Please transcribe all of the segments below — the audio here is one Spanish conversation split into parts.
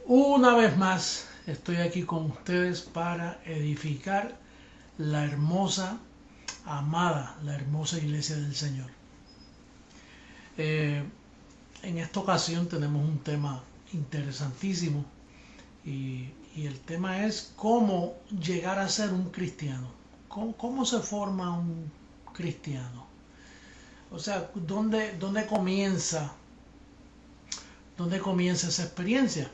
Una vez más estoy aquí con ustedes para edificar la hermosa, amada, la hermosa iglesia del Señor. En esta ocasión tenemos un tema interesantísimo y el tema es cómo llegar a ser un cristiano. ¿Cómo se forma un cristiano? O sea, ¿dónde comienza esa experiencia?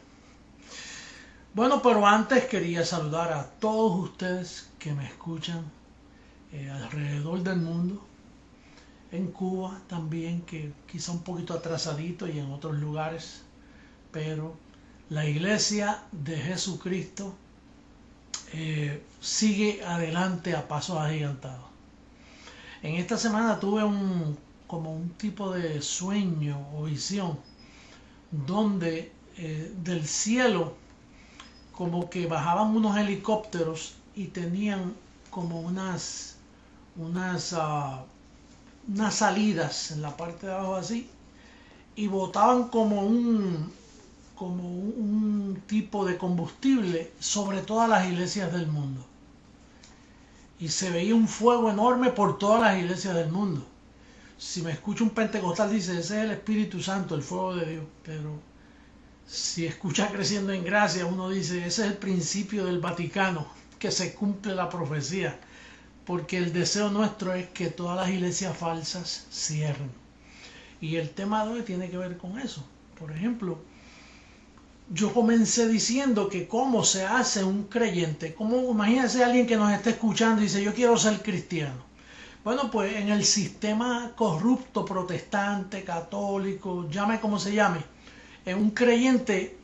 Bueno, pero antes quería saludar a todos ustedes que me escuchan alrededor del mundo, en Cuba también, que quizá un poquito atrasadito y en otros lugares, pero la iglesia de Jesucristo sigue adelante a pasos agigantados. En esta semana tuve como un tipo de sueño o visión donde del cielo como que bajaban unos helicópteros y tenían como unas salidas en la parte de abajo así y botaban como un tipo de combustible sobre todas las iglesias del mundo. Y se veía un fuego enorme por todas las iglesias del mundo. Si me escucha un pentecostal dice, ese es el Espíritu Santo, el fuego de Dios. Pero si escucha Creciendo en Gracia, uno dice, ese es el principio del Vaticano, que se cumple la profecía. Porque el deseo nuestro es que todas las iglesias falsas cierren. Y el tema de hoy tiene que ver con eso. Por ejemplo, yo comencé diciendo que cómo se hace un creyente. Imagínense a alguien que nos esté escuchando y dice, yo quiero ser cristiano. Bueno, pues en el sistema corrupto, protestante, católico, llame como se llame, un creyente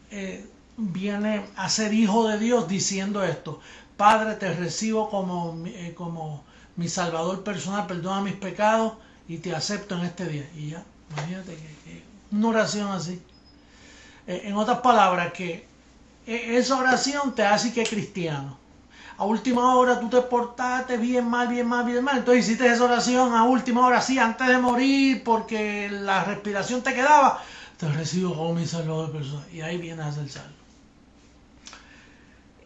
viene a ser hijo de Dios diciendo esto: Padre, te recibo como mi Salvador personal, perdona mis pecados y te acepto en este día. Y ya, imagínate que una oración así. En otras palabras, que esa oración te hace que cristiano. A última hora tú te portaste bien mal. Entonces hiciste esa oración a última hora, sí, antes de morir, porque la respiración te quedaba. Te recibo como mi Salvador personal. Y ahí vienes a ser salvo.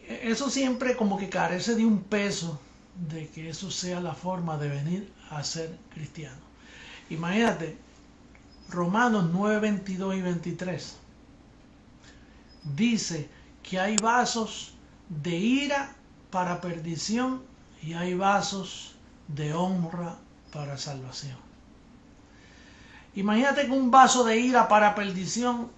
Eso siempre como que carece de un peso de que eso sea la forma de venir a ser cristiano. Imagínate, Romanos 9, 22 y 23 dice que hay vasos de ira para perdición y hay vasos de honra para salvación. Imagínate que un vaso de ira para perdición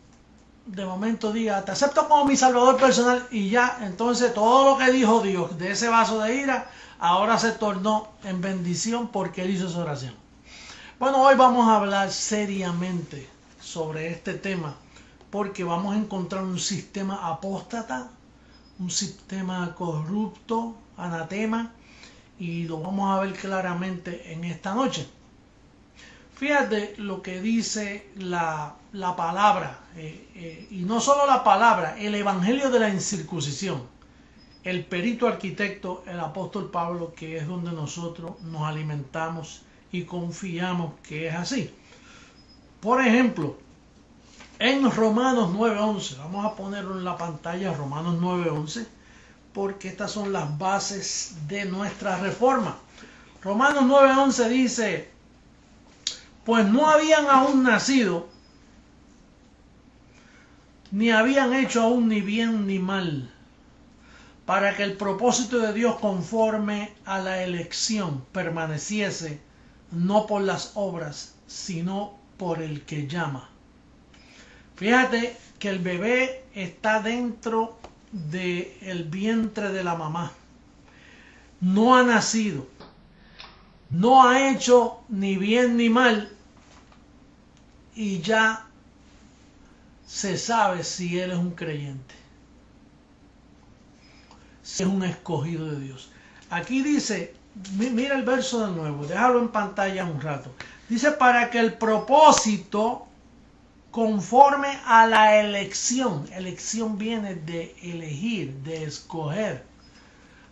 de momento diga, te acepto como mi Salvador personal, y ya, entonces todo lo que dijo Dios de ese vaso de ira ahora se tornó en bendición porque él hizo esa oración. Bueno, hoy vamos a hablar seriamente sobre este tema porque vamos a encontrar un sistema apóstata, un sistema corrupto, anatema, y lo vamos a ver claramente en esta noche. Fíjate lo que dice la palabra, y no solo la palabra, el evangelio de la incircuncisión, el perito arquitecto, el apóstol Pablo, que es donde nosotros nos alimentamos y confiamos que es así. Por ejemplo, en Romanos 9:11, vamos a ponerlo en la pantalla, Romanos 9:11, porque estas son las bases de nuestra reforma. Romanos 9:11 dice, pues no habían aún nacido, ni habían hecho aún ni bien ni mal, para que el propósito de Dios conforme a la elección permaneciese, no por las obras, sino por el que llama. Fíjate que el bebé está dentro del vientre de la mamá. No ha nacido. No ha hecho ni bien ni mal. Y ya se sabe si él es un creyente. Si es un escogido de Dios. Aquí dice, mira el verso de nuevo, déjalo en pantalla un rato. Dice, para que el propósito conforme a la elección. Elección viene de elegir, de escoger.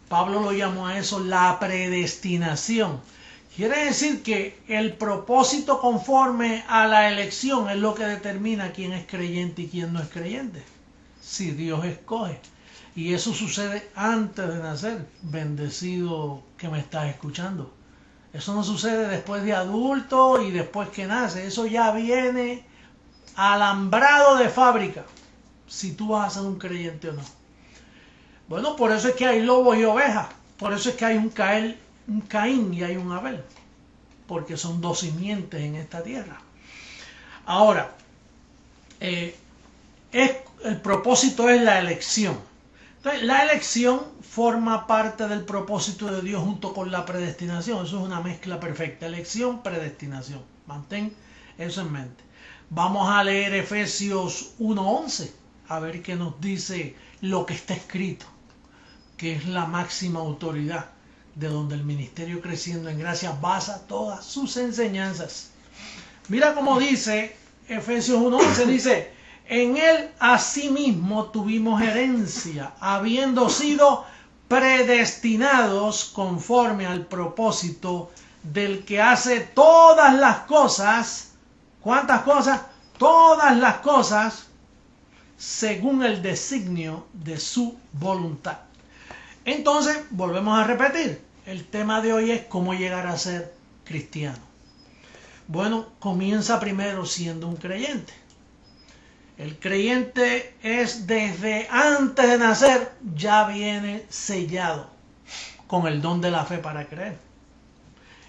Pablo lo llamó a eso la predestinación. Quiere decir que el propósito conforme a la elección es lo que determina quién es creyente y quién no es creyente. si Dios escoge. Y eso sucede antes de nacer, bendecido que me estás escuchando. Eso no sucede después de adulto y después que nace. Eso ya viene alambrado de fábrica, si tú vas a ser un creyente o no. Bueno, por eso es que hay lobos y ovejas. Por eso es que hay un Caín y hay un Abel. Porque son dos simientes en esta tierra. Ahora, el propósito es la elección. Entonces, la elección forma parte del propósito de Dios junto con la predestinación. Eso es una mezcla perfecta. Elección, predestinación. Mantén eso en mente. Vamos a leer Efesios 1:11. A ver qué nos dice lo que está escrito, que es la máxima autoridad de donde el ministerio Creciendo en Gracia basa todas sus enseñanzas. Mira cómo dice Efesios 1:11, dice: en él asimismo tuvimos herencia, habiendo sido predestinados conforme al propósito del que hace todas las cosas. ¿Cuántas cosas? Todas las cosas según el designio de su voluntad. Entonces, volvemos a repetir, el tema de hoy es cómo llegar a ser cristiano. Bueno, comienza primero siendo un creyente. El creyente es desde antes de nacer, ya viene sellado con el don de la fe para creer.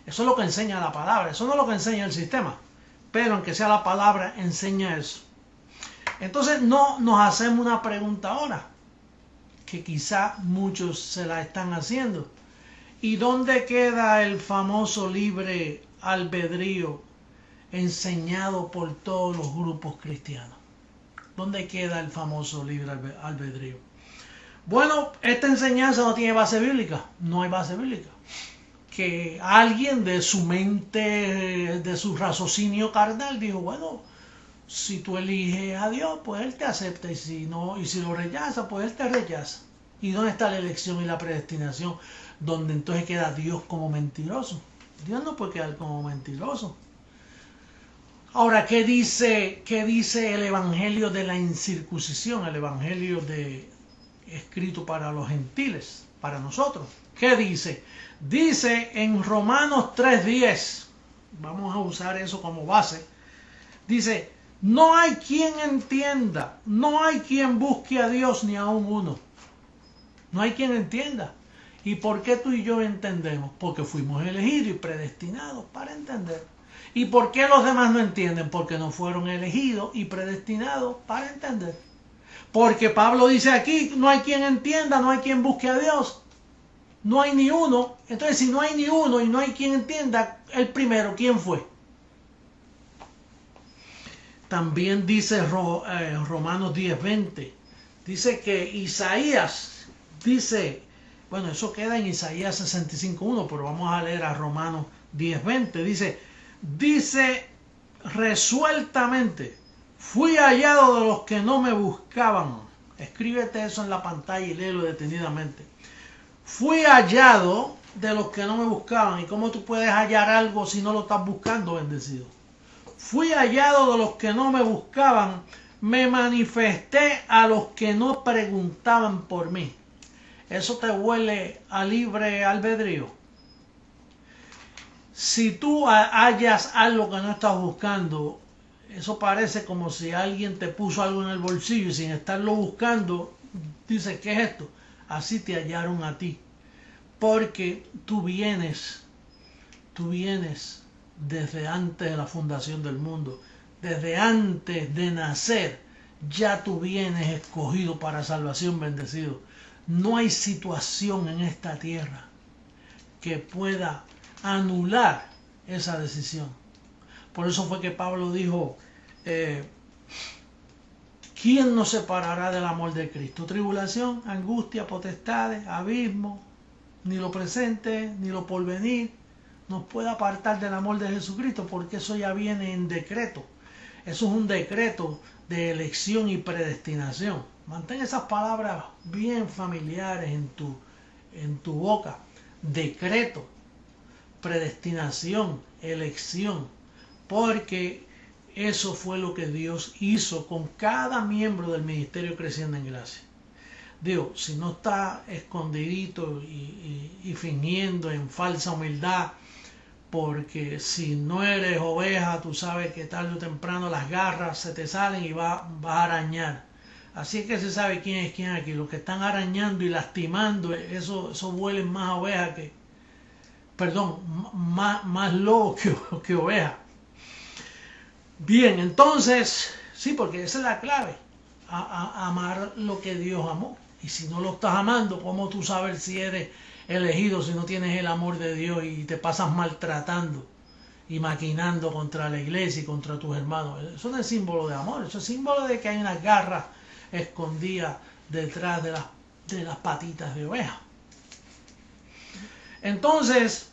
Eso es lo que enseña la palabra, eso no es lo que enseña el sistema, pero aunque sea la palabra, enseña eso. Entonces no nos hacemos una pregunta ahora, que quizá muchos se la están haciendo. ¿Y dónde queda el famoso libre albedrío enseñado por todos los grupos cristianos? ¿Dónde queda el famoso libre albedrío? Bueno, esta enseñanza no tiene base bíblica, no hay base bíblica. Que alguien de su mente, de su raciocinio carnal dijo, bueno, si tú eliges a Dios, pues Él te acepta, y si no, y si lo rechaza, pues Él te rechaza. ¿Y dónde está la elección y la predestinación? Donde entonces queda Dios como mentiroso. Dios no puede quedar como mentiroso. Ahora, ¿qué dice el evangelio de la incircuncisión? El evangelio escrito para los gentiles, para nosotros. ¿Qué dice? Dice en Romanos 3:10, vamos a usar eso como base, dice: no hay quien entienda, no hay quien busque a Dios ni aun uno. No hay quien entienda. ¿Y por qué tú y yo entendemos? Porque fuimos elegidos y predestinados para entender. ¿Y por qué los demás no entienden? Porque no fueron elegidos y predestinados para entender. Porque Pablo dice aquí, no hay quien entienda, no hay quien busque a Dios. No hay ni uno. Entonces, si no hay ni uno y no hay quien entienda, el primero, ¿quién fue? También dice Romanos 10:20. Dice que Isaías dice, bueno, eso queda en Isaías 65:1, pero vamos a leer a Romanos 10:20. Dice resueltamente: fui hallado de los que no me buscaban. Escríbete eso en la pantalla y léelo detenidamente. Fui hallado de los que no me buscaban. ¿Y cómo tú puedes hallar algo si no lo estás buscando, bendecido? Fui hallado de los que no me buscaban. Me manifesté a los que no preguntaban por mí. ¿Eso te huele a libre albedrío? Si tú hallas algo que no estás buscando, eso parece como si alguien te puso algo en el bolsillo y sin estarlo buscando, dices, ¿qué es esto? Así te hallaron a ti. Porque tú vienes desde antes de la fundación del mundo. Desde antes de nacer, ya tú vienes escogido para salvación, bendecido. No hay situación en esta tierra que pueda anular esa decisión. Por eso fue que Pablo dijo, ¿quién nos separará del amor de Cristo? Tribulación, angustia, potestades, abismo, ni lo presente, ni lo porvenir nos puede apartar del amor de Jesucristo, porque eso ya viene en decreto. Eso es un decreto de elección y predestinación. Mantén esas palabras bien familiares en tu boca. Decreto, predestinación, elección. Porque eso fue lo que Dios hizo con cada miembro del ministerio Creciendo en Gracia. Digo, si no está escondidito y fingiendo en falsa humildad, porque si no eres oveja, tú sabes que tarde o temprano las garras se te salen y vas a arañar. Así es que se sabe quién es quién aquí. Los que están arañando y lastimando, eso huelen más a oveja que, perdón, más lobo que oveja. Bien, entonces, sí, porque esa es la clave, amar lo que Dios amó. Y si no lo estás amando, ¿cómo tú sabes si eres elegido si no tienes el amor de Dios y te pasas maltratando y maquinando contra la iglesia y contra tus hermanos? Eso no es símbolo de amor, eso es símbolo de que hay unas garras escondidas detrás de las patitas de oveja. Entonces,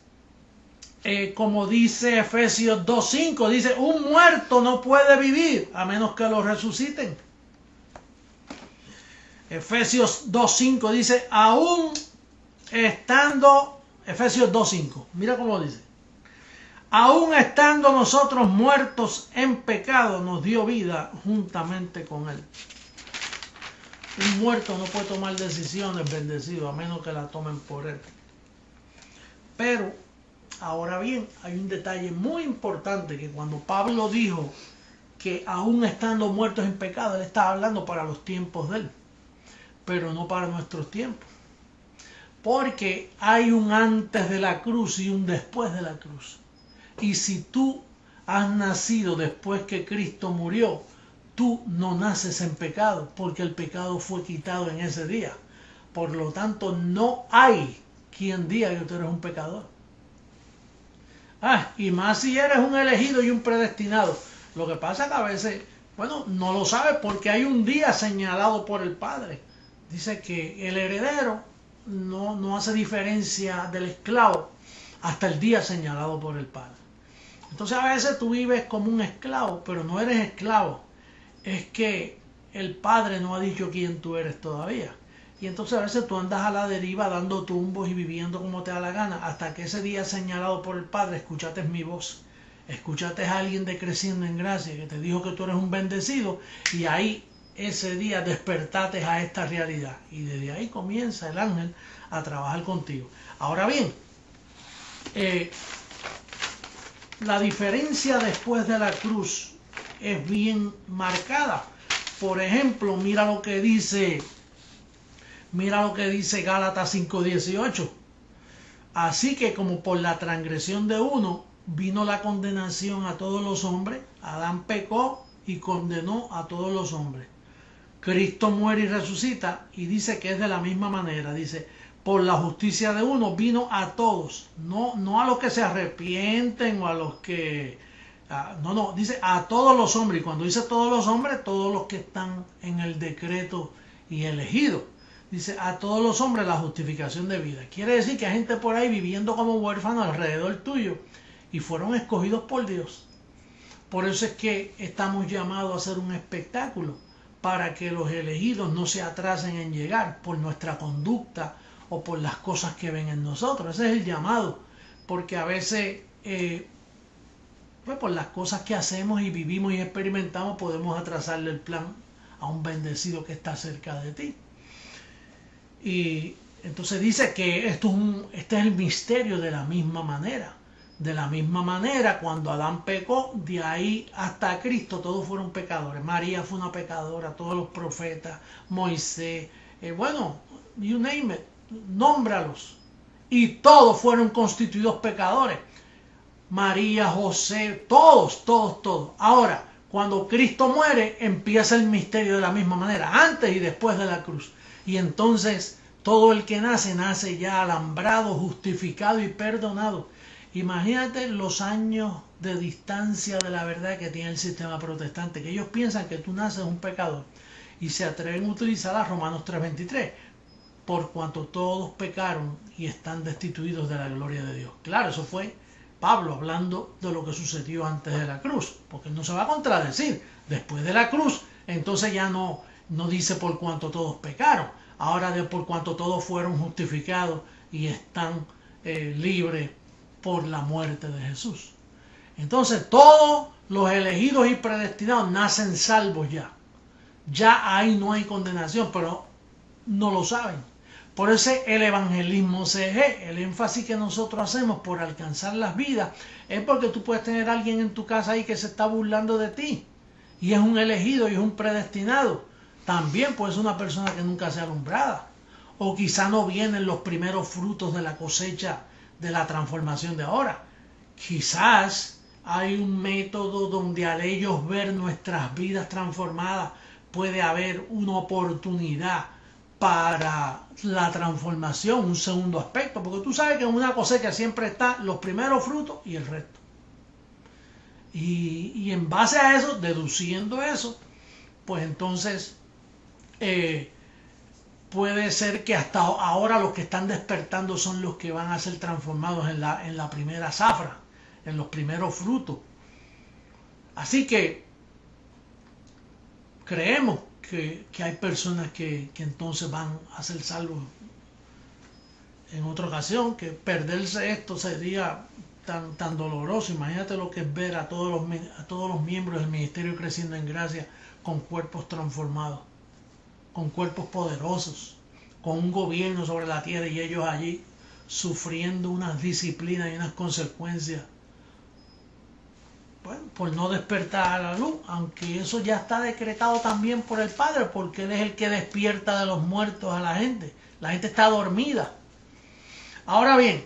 como dice Efesios 2.5, dice, un muerto no puede vivir a menos que lo resuciten. Efesios 2.5 dice, aún estando, Efesios 2.5, mira cómo dice, aún estando nosotros muertos en pecado, nos dio vida juntamente con Él. Un muerto no puede tomar decisiones, bendecido, a menos que la tomen por Él. Pero, ahora bien, hay un detalle muy importante, que cuando Pablo dijo que aún estando muertos en pecado, él estaba hablando para los tiempos de Él, pero no para nuestros tiempos. Porque hay un antes de la cruz y un después de la cruz. Y si tú has nacido después que Cristo murió, tú no naces en pecado, porque el pecado fue quitado en ese día. Por lo tanto, no hay quien diga que tú eres un pecador. Y más si eres un elegido y un predestinado. Lo que pasa es que a veces, bueno, no lo sabes porque hay un día señalado por el Padre. Dice que el heredero no hace diferencia del esclavo hasta el día señalado por el Padre. Entonces a veces tú vives como un esclavo, pero no eres esclavo. Es que el Padre no ha dicho quién tú eres todavía. Y entonces a veces tú andas a la deriva dando tumbos y viviendo como te da la gana, hasta que ese día señalado por el Padre, escúchate mi voz. Escúchate a alguien de Creciendo en Gracia que te dijo que tú eres un bendecido, y ahí ese día despertaste a esta realidad. Y desde ahí comienza el ángel a trabajar contigo. Ahora bien, la diferencia después de la cruz es bien marcada. Por ejemplo, mira lo que dice Gálatas 5:18. Así que como por la transgresión de uno vino la condenación a todos los hombres, Adán pecó y condenó a todos los hombres. Cristo muere y resucita y dice que es de la misma manera. Dice, por la justicia de uno vino a todos, no a los que se arrepienten o a los que... dice a todos los hombres. Y cuando dice todos los hombres, todos los que están en el decreto y elegidos. Dice a todos los hombres la justificación de vida. Quiere decir que hay gente por ahí viviendo como huérfanos alrededor tuyo y fueron escogidos por Dios. Por eso es que estamos llamados a hacer un espectáculo, para que los elegidos no se atrasen en llegar por nuestra conducta o por las cosas que ven en nosotros. Ese es el llamado, porque a veces pues por las cosas que hacemos y vivimos y experimentamos podemos atrasarle el plan a un bendecido que está cerca de ti. Y entonces dice que este es el misterio de la misma manera. De la misma manera, cuando Adán pecó, de ahí hasta Cristo todos fueron pecadores. María fue una pecadora, todos los profetas, Moisés, you name it, nómbralos. Y todos fueron constituidos pecadores. María, José, todos. Ahora, cuando Cristo muere, empieza el misterio de la misma manera, antes y después de la cruz. Y entonces todo el que nace ya alambrado, justificado y perdonado. Imagínate los años de distancia de la verdad que tiene el sistema protestante, que ellos piensan que tú naces un pecador y se atreven a utilizar a Romanos 3:23, por cuanto todos pecaron y están destituidos de la gloria de Dios. Claro, eso fue Pablo hablando de lo que sucedió antes de la cruz, porque no se va a contradecir. Después de la cruz, entonces ya no dice por cuanto todos pecaron, ahora de por cuanto todos fueron justificados y están libres por la muerte de Jesús. Entonces todos los elegidos y predestinados nacen salvos ya. Ya ahí no hay condenación, pero no lo saben. Por eso el evangelismo CG, el énfasis que nosotros hacemos por alcanzar las vidas, es porque tú puedes tener a alguien en tu casa ahí que se está burlando de ti. Y es un elegido y es un predestinado. También puede ser una persona que nunca sea alumbrada. O quizá no vienen los primeros frutos de la cosecha de la transformación de ahora. Quizás hay un método donde al ellos ver nuestras vidas transformadas puede haber una oportunidad para la transformación, un segundo aspecto, porque tú sabes que en una cosecha siempre están los primeros frutos y el resto. Y en base a eso, deduciendo eso, pues entonces puede ser que hasta ahora los que están despertando son los que van a ser transformados en la primera zafra, en los primeros frutos. Así que creemos que hay personas que entonces van a ser salvos en otra ocasión, que perderse esto sería tan doloroso. Imagínate lo que es ver a todos los miembros del ministerio creciendo en gracia con cuerpos transformados, con cuerpos poderosos, con un gobierno sobre la tierra y ellos allí sufriendo unas disciplinas y unas consecuencias, bueno, por no despertar a la luz, aunque eso ya está decretado también por el Padre, porque Él es el que despierta de los muertos a la gente. La gente está dormida. Ahora bien,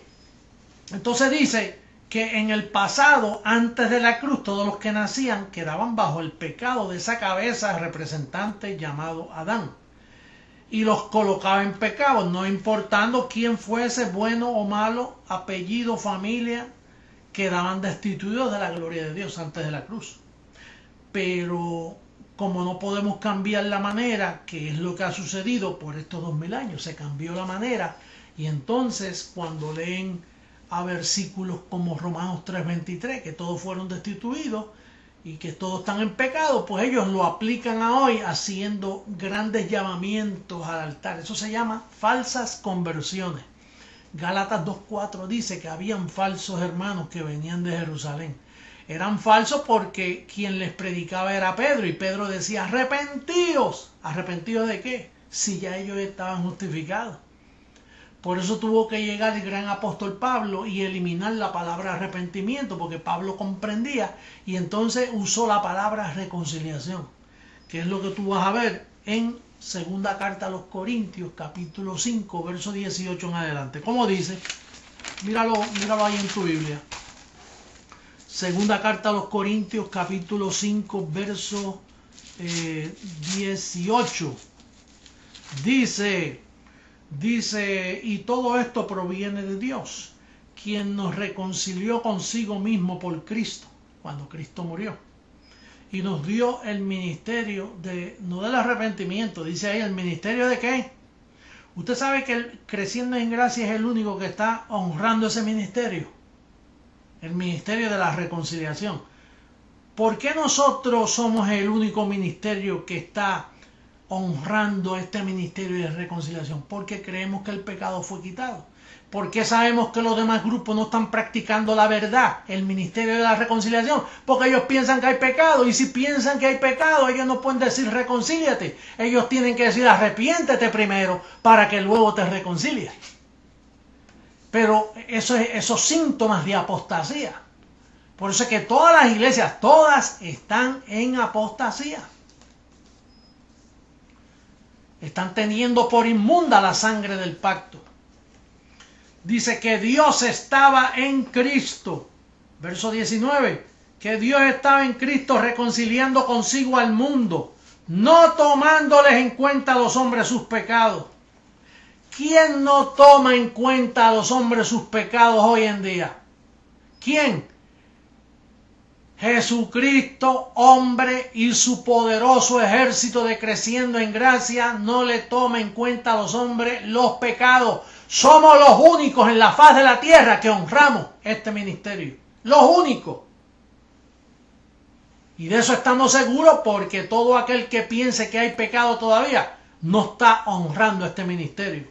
entonces dice que en el pasado, antes de la cruz, todos los que nacían quedaban bajo el pecado de esa cabeza representante llamado Adán. Y los colocaba en pecado, no importando quién fuese, bueno o malo, apellido, familia, quedaban destituidos de la gloria de Dios antes de la cruz. Pero como no podemos cambiar la manera, que es lo que ha sucedido por estos 2000 años, se cambió la manera, y entonces cuando leen a versículos como Romanos 3:23, que todos fueron destituidos y que todos están en pecado, pues ellos lo aplican a hoy haciendo grandes llamamientos al altar. Eso se llama falsas conversiones. Gálatas 2:4 dice que habían falsos hermanos que venían de Jerusalén. Eran falsos porque quien les predicaba era Pedro, y Pedro decía: arrepentíos. ¿Arrepentidos de qué? Si ya ellos estaban justificados. Por eso tuvo que llegar el gran apóstol Pablo y eliminar la palabra arrepentimiento, porque Pablo comprendía, y entonces usó la palabra reconciliación, que es lo que tú vas a ver en segunda carta a los Corintios, capítulo 5, verso 18 en adelante. ¿Cómo dice? Míralo ahí en tu Biblia. Segunda carta a los Corintios, capítulo 5, verso 18. Dice, y todo esto proviene de Dios, quien nos reconcilió consigo mismo por Cristo, cuando Cristo murió, y nos dio el ministerio no del arrepentimiento, dice ahí, ¿el ministerio de qué? Usted sabe que el Creciendo en Gracia es el único que está honrando ese ministerio, el ministerio de la reconciliación. ¿Por qué nosotros somos el único ministerio que está honrando este ministerio de reconciliación? Porque creemos que el pecado fue quitado. ¿Por qué sabemos que los demás grupos no están practicando la verdad, el ministerio de la reconciliación? Porque ellos piensan que hay pecado, y si piensan que hay pecado, ellos no pueden decir reconcíliate. Ellos tienen que decir arrepiéntete primero para que luego te reconcilies. Pero esos síntomas de apostasía. Por eso es que todas las iglesias, todas están en apostasía. Están teniendo por inmunda la sangre del pacto. Dice que Dios estaba en Cristo. Verso 19. Que Dios estaba en Cristo reconciliando consigo al mundo, no tomándoles en cuenta a los hombres sus pecados. ¿Quién no toma en cuenta a los hombres sus pecados hoy en día? ¿Quién? Jesucristo, hombre, y su poderoso ejército de Creciendo en Gracia no le toma en cuenta a los hombres los pecados. Somos los únicos en la faz de la tierra que honramos este ministerio. Los únicos. Y de eso estamos seguros, porque todo aquel que piense que hay pecado todavía no está honrando este ministerio.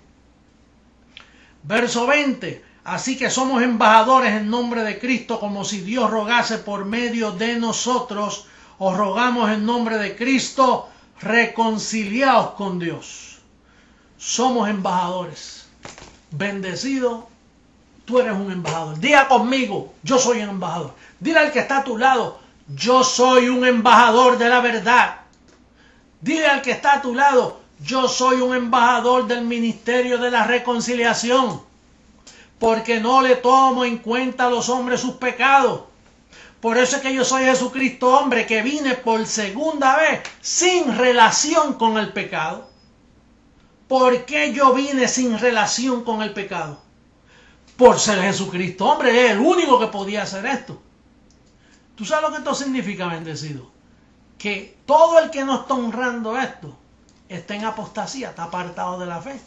Verso 20. Así que somos embajadores en nombre de Cristo, como si Dios rogase por medio de nosotros. Os rogamos en nombre de Cristo, reconciliaos con Dios. Somos embajadores. Bendecido, tú eres un embajador. Diga conmigo, yo soy un embajador. Dile al que está a tu lado, yo soy un embajador de la verdad. Dile al que está a tu lado, yo soy un embajador del ministerio de la reconciliación. Porque no le tomo en cuenta a los hombres sus pecados. Por eso es que yo soy Jesucristo hombre, que vine por segunda vez sin relación con el pecado. ¿Por qué yo vine sin relación con el pecado? Por ser Jesucristo hombre, es el único que podía hacer esto. ¿Tú sabes lo que esto significa, bendecido? Que todo el que no está honrando esto está en apostasía, está apartado de la fe.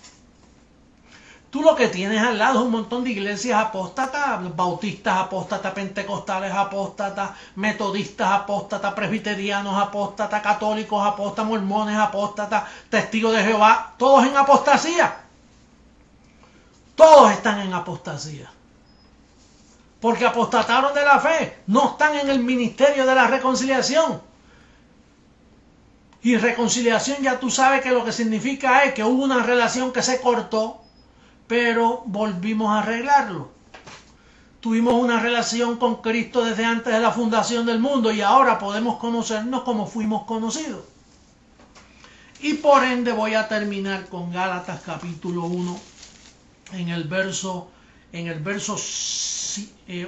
Tú lo que tienes al lado es un montón de iglesias apóstatas, bautistas apóstatas, pentecostales apóstatas, metodistas apóstatas, presbiterianos apóstatas, católicos apóstatas, mormones apóstatas, testigos de Jehová, todos en apostasía. Todos están en apostasía. Porque apostataron de la fe, no están en el ministerio de la reconciliación. Y reconciliación ya tú sabes que lo que significa es que hubo una relación que se cortó, pero volvimos a arreglarlo. Tuvimos una relación con Cristo desde antes de la fundación del mundo y ahora podemos conocernos como fuimos conocidos. Y por ende voy a terminar con Gálatas capítulo 1 en el verso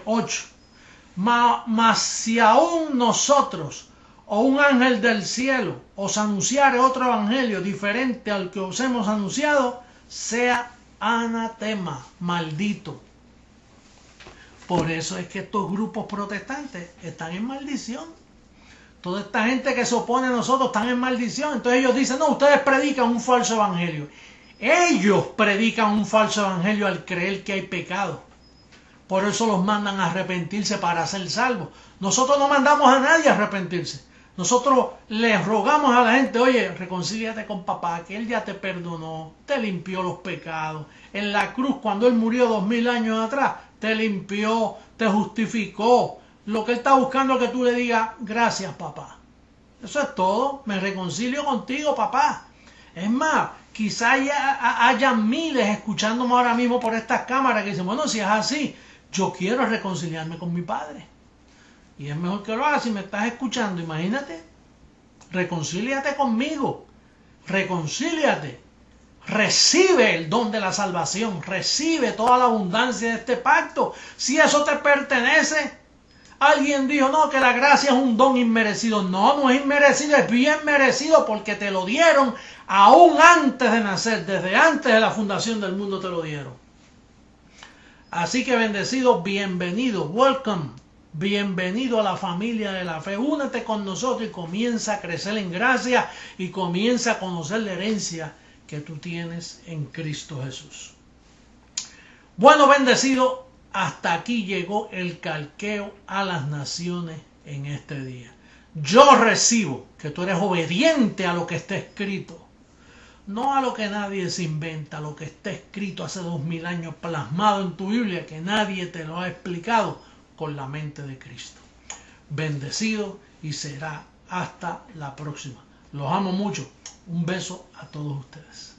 8. Mas si aún nosotros o un ángel del cielo os anunciare otro evangelio diferente al que os hemos anunciado, sea anatema, maldito. Por eso es que estos grupos protestantes están en maldición. Toda esta gente que se opone a nosotros están en maldición. Entonces ellos dicen, no, ustedes predican un falso evangelio. Ellos predican un falso evangelio al creer que hay pecado. Por eso los mandan a arrepentirse para ser salvos. Nosotros no mandamos a nadie a arrepentirse. Nosotros les rogamos a la gente, oye, reconcíliate con papá, que él ya te perdonó, te limpió los pecados. En la cruz, cuando él murió 2000 años atrás, te limpió, te justificó. Lo que él está buscando es que tú le digas, gracias papá. Eso es todo, me reconcilio contigo papá. Es más, quizá haya miles escuchándome ahora mismo por estas cámaras que dicen, bueno, si es así, yo quiero reconciliarme con mi padre. Y es mejor que lo hagas si me estás escuchando. Imagínate, reconcíliate conmigo, reconcíliate, recibe el don de la salvación, recibe toda la abundancia de este pacto. Si eso te pertenece, alguien dijo, no, que la gracia es un don inmerecido. No, no es inmerecido, es bien merecido porque te lo dieron aún antes de nacer, desde antes de la fundación del mundo te lo dieron. Así que bendecido, bienvenido, welcome. Bienvenido a la familia de la fe. Únete con nosotros y comienza a crecer en gracia y comienza a conocer la herencia que tú tienes en Cristo Jesús. Bueno, bendecido, hasta aquí llegó el calqueo a las naciones en este día. Yo recibo que tú eres obediente a lo que está escrito, no a lo que nadie se inventa, a lo que está escrito hace 2000 años plasmado en tu Biblia que nadie te lo ha explicado con la mente de Cristo. Bendecido y será hasta la próxima. Los amo mucho. Un beso a todos ustedes.